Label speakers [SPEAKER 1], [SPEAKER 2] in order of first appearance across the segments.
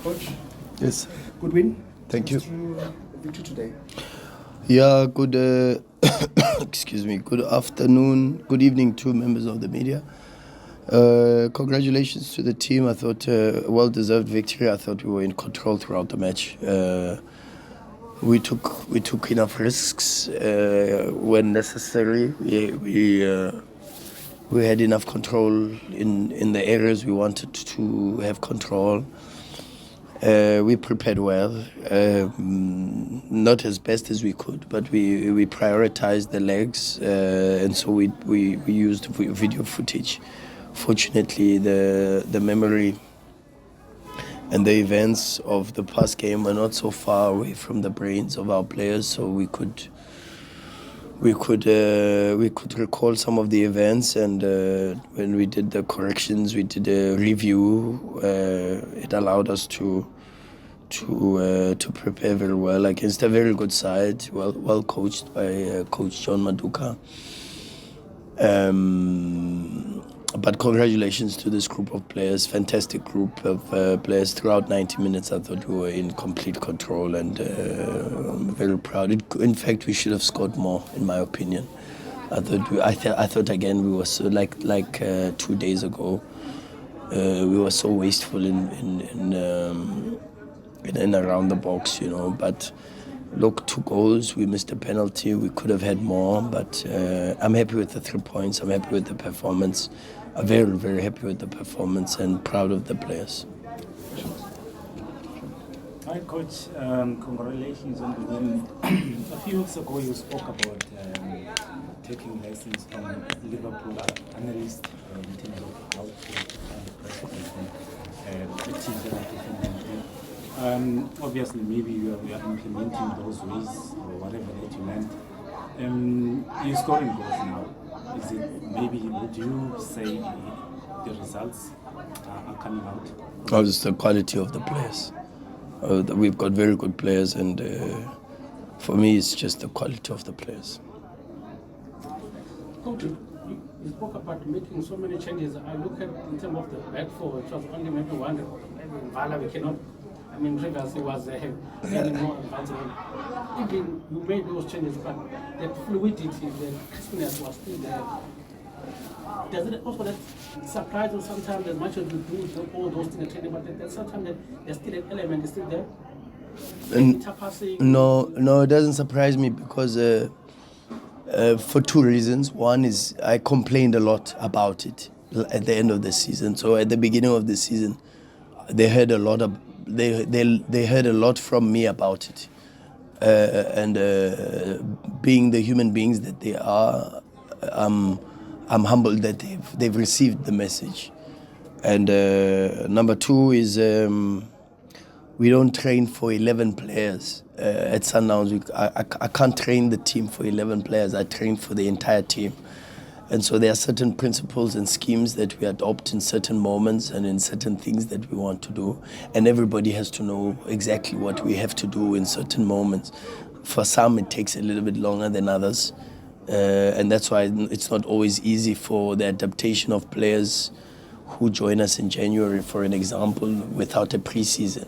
[SPEAKER 1] Coach,
[SPEAKER 2] Yes,
[SPEAKER 1] good win.
[SPEAKER 2] thank you.
[SPEAKER 1] Through the victory today.
[SPEAKER 2] Yeah, good. Excuse me. Good afternoon. Good evening to members of the media. Congratulations to the team. I thought a well-deserved victory. I thought we were in control throughout the match. We took enough risks when necessary. We had enough control in the areas we wanted to have control. We prepared well, not as best as we could, but we prioritized the legs, and so we used video footage. Fortunately, the memory and the events of the past game were not so far away from the brains of our players, so we could recall some of the events, and when we did the corrections, we did a review. It allowed us to prepare very well against a very good side, well coached by Coach John Maduka. But congratulations to this group of players, fantastic group of players. Throughout 90 minutes, I thought we were in complete control, and I'm very proud. In fact, we should have scored more, in my opinion. I thought again we were so like 2 days ago. We were so wasteful in around the box, But look, 2 goals. We missed a penalty. We could have had more, but I'm happy with the 3 points. I'm happy with the performance. I'm very, very happy with the performance and proud of the players.
[SPEAKER 3] Hi, Coach. Congratulations on the win. A few weeks ago, you spoke about taking lessons from Liverpool analysts in terms of how to pressure the teams that are defending. Obviously, maybe we are implementing those ways or whatever that you learned. You're scoring goals now. Is it maybe, would you say the results are coming out?
[SPEAKER 2] Oh, it's the quality of the players. We've got very good players, and for me, it's just the quality of the players.
[SPEAKER 4] Coach, you spoke about making so many changes. I look at in terms of the back four, it was only maybe one. Maybe Vala, we cannot. I mean, previously was any more advanced. Even you made those changes, but the fluidity, the crispness was still there. Does it also that surprise you sometimes as much as you do all those things in training, but then sometimes there's still an element is still there?
[SPEAKER 2] No, it doesn't surprise me because for 2 reasons. One is I complained a lot about it at the end of the season. So at the beginning of the season, they heard a lot from me about it, and being the human beings that they are, I'm humbled that they've received the message. And number 2 is we don't train for 11 players at Sundowns. I can't train the team for 11 players. I train for the entire team. And so there are certain principles and schemes that we adopt in certain moments and in certain things that we want to do. And everybody has to know exactly what we have to do in certain moments. For some, it takes a little bit longer than others. And that's why it's not always easy for the adaptation of players who join us in January, for an example, without a preseason,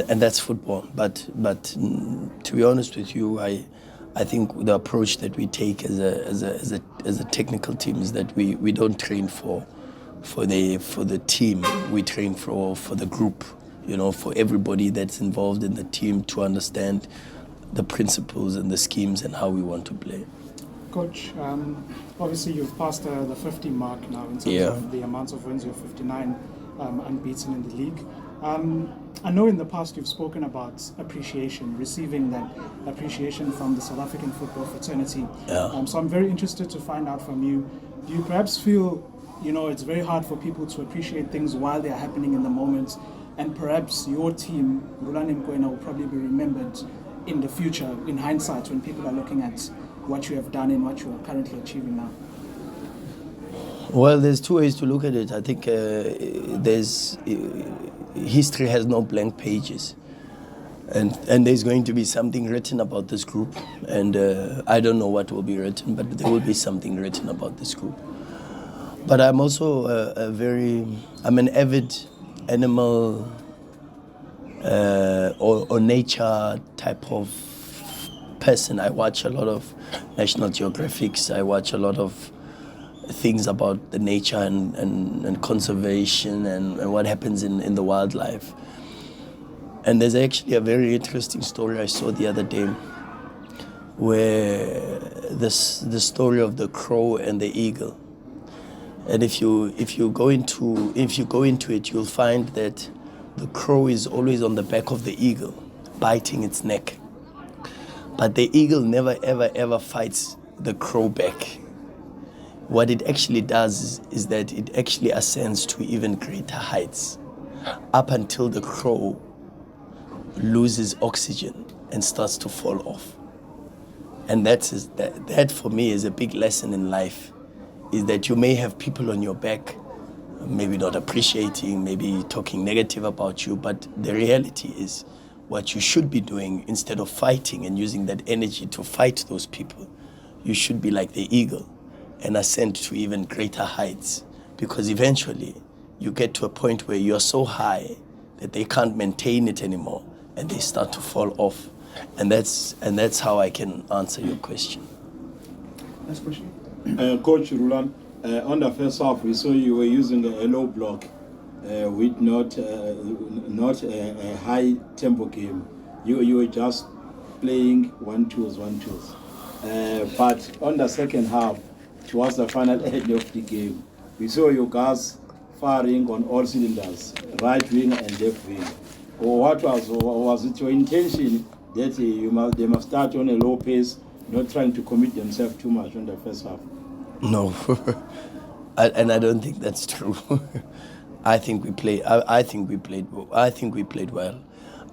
[SPEAKER 2] and that's football. But to be honest with you, I think the approach that we take as a technical team is that we don't train for the team. We train for the group, for everybody that's involved in the team to understand the principles and the schemes and how we want to play.
[SPEAKER 1] Coach, obviously you've passed the 50 mark now in terms of the amounts of wins. You're 59 unbeaten in the league. I know in the past you've spoken about appreciation, receiving that appreciation from the South African football fraternity. So I'm very interested to find out from you, do you perhaps feel, it's very hard for people to appreciate things while they're happening in the moment, and perhaps your team, Mokwena, will probably be remembered in the future, in hindsight, when people are looking at what you have done and what you are currently achieving now?
[SPEAKER 2] Well, there's 2 ways to look at it. I think history has no blank pages, and there's going to be something written about this group, and I don't know what will be written, but there will be something written about this group. But I'm also I'm an avid animal or nature type of person. I watch a lot of National Geographics. I watch a lot of things about the nature and conservation and what happens in the wildlife. And there's actually a very interesting story I saw the other day where the story of the crow and the eagle. And if you go into it, you'll find that the crow is always on the back of the eagle, biting its neck. But the eagle never ever fights the crow back. What it actually does is that it actually ascends to even greater heights, up until the crow loses oxygen and starts to fall off. And that for me is a big lesson in life, is that you may have people on your back, maybe not appreciating, maybe talking negative about you, but the reality is what you should be doing, instead of fighting and using that energy to fight those people, you should be like the eagle and ascend to even greater heights, because eventually you get to a point where you're so high that they can't maintain it anymore and they start to fall off. And that's how I can answer your question.
[SPEAKER 5] Next question.
[SPEAKER 6] Coach Rulan, on the first half, we saw you were using a low block with not a high tempo game. You were just playing 1-2s. But on the second half, towards the final end of the game, we saw you guys firing on all cylinders, right wing and left wing. Or what was it your intention that they must start on a low pace, not trying to commit themselves too much on the first half?
[SPEAKER 2] No, and I don't think that's true. I think we played well. I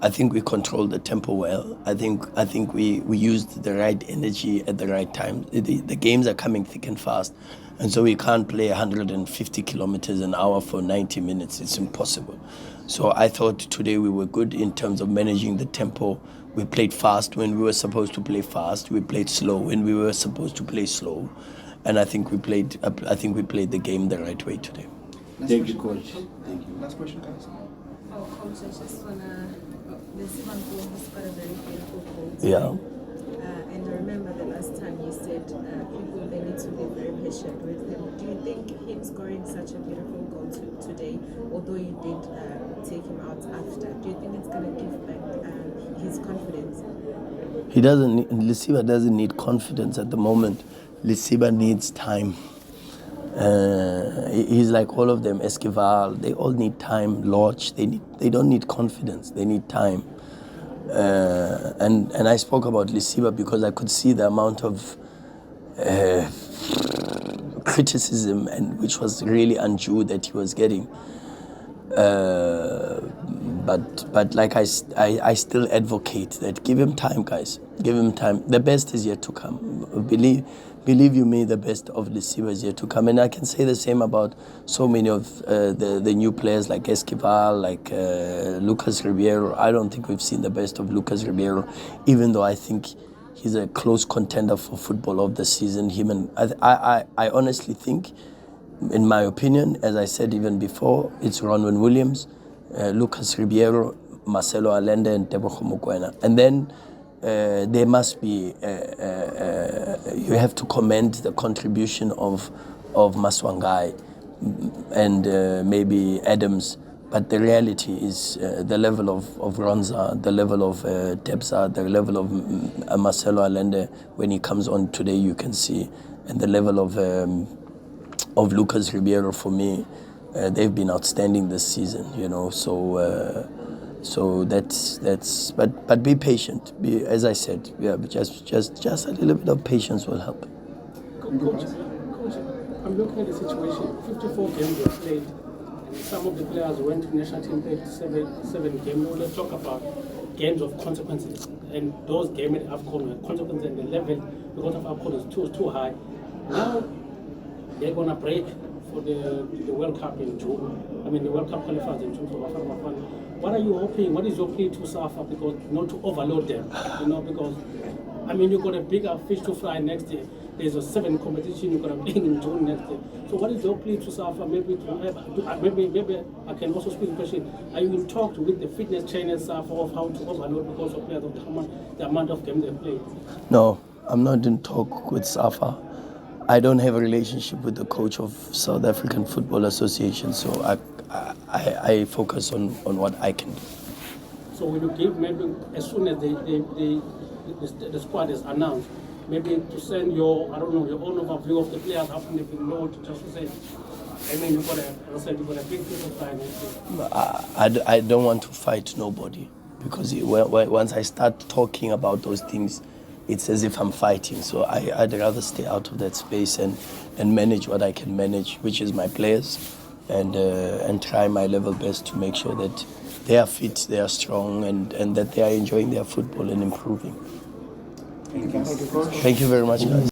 [SPEAKER 2] think we controlled the tempo well. I think we used the right energy at the right time. The games are coming thick and fast, and so we can't play 150 kilometers an hour for 90 minutes. It's impossible. So I thought today we were good in terms of managing the tempo. We played fast when we were supposed to play fast. We played slow when we were supposed to play slow, and I think we played the game the right way today.
[SPEAKER 6] Thank you, Coach. Thank you.
[SPEAKER 5] Last question, guys.
[SPEAKER 7] Oh, Coach, I just wanna. This Liverpool has got a very beautiful quote.
[SPEAKER 2] Yeah.
[SPEAKER 7] And I remember the last time you said people they need to be very patient with him. Do you think him scoring such a beautiful goal today, although you did take him out after, do you think it's gonna give back his confidence?
[SPEAKER 2] Lisiba doesn't need confidence at the moment. Lisiba needs time. He's like all of them, Esquivel, they all need time. Lodge, they don't need confidence, they need time. And I spoke about Lisiba because I could see the amount of criticism, and which was really undue, that he was getting. But like I still advocate that give him time, guys. Give him time. The best is yet to come. Believe you me, the best of Lisiba is yet to come. And I can say the same about so many of the new players like Esquivel, like Lucas Ribeiro. I don't think we've seen the best of Lucas Ribeiro, even though I think he's a close contender for football of the season. I honestly think, in my opinion, as I said even before, it's Ronwen Williams, Lucas Ribeiro, Marcelo Allende, and Mokwena. And then there must be, you have to commend the contribution of Maswangai and maybe Adams. But the reality is the level of Ronza, the level of Tebsa, the level of Marcelo Allende, when he comes on today, you can see, and the level of Lucas Ribeiro, for me, they've been outstanding this season, you know. So that's. But be patient. As I said, yeah. Just a little bit of patience will help.
[SPEAKER 4] Coach, I'm looking at the situation. 54 games were played, and some of the players went to national team, played seven games. Now let's talk about games of consequences, and those games at AFCON were consequences, and the level because of AFCON is too high. Now they're gonna break for the World Cup in June. I mean the World Cup qualifiers in June for Bafana. What are you hoping? What is your plea to SAFA, because not to overload them? You know, because I mean you've got a bigger fish to fry next year. there's a 7 competition you're going to play in June next year. So what is your plea to SAFA? Maybe I can also speak the question. Are you in talks with the fitness trainers SAFA of how to overload because of players of the amount of games they play?
[SPEAKER 2] No, I'm not in talk with SAFA. I don't have a relationship with the coach of South African Football Association, so I focus on what I can do.
[SPEAKER 4] So will you give maybe as soon as the squad is announced, maybe to send your, I don't know, your own overview of the players after they've been known, just to say, I mean, you've got a big piece of time.
[SPEAKER 2] I don't want to fight nobody, because once I start talking about those things, it's as if I'm fighting. So I'd rather stay out of that space and manage what I can manage, which is my players, and try my level best to make sure that they are fit, they are strong, and that they are enjoying their football and improving.
[SPEAKER 1] Thank you, Coach.
[SPEAKER 2] Thank you very much, guys.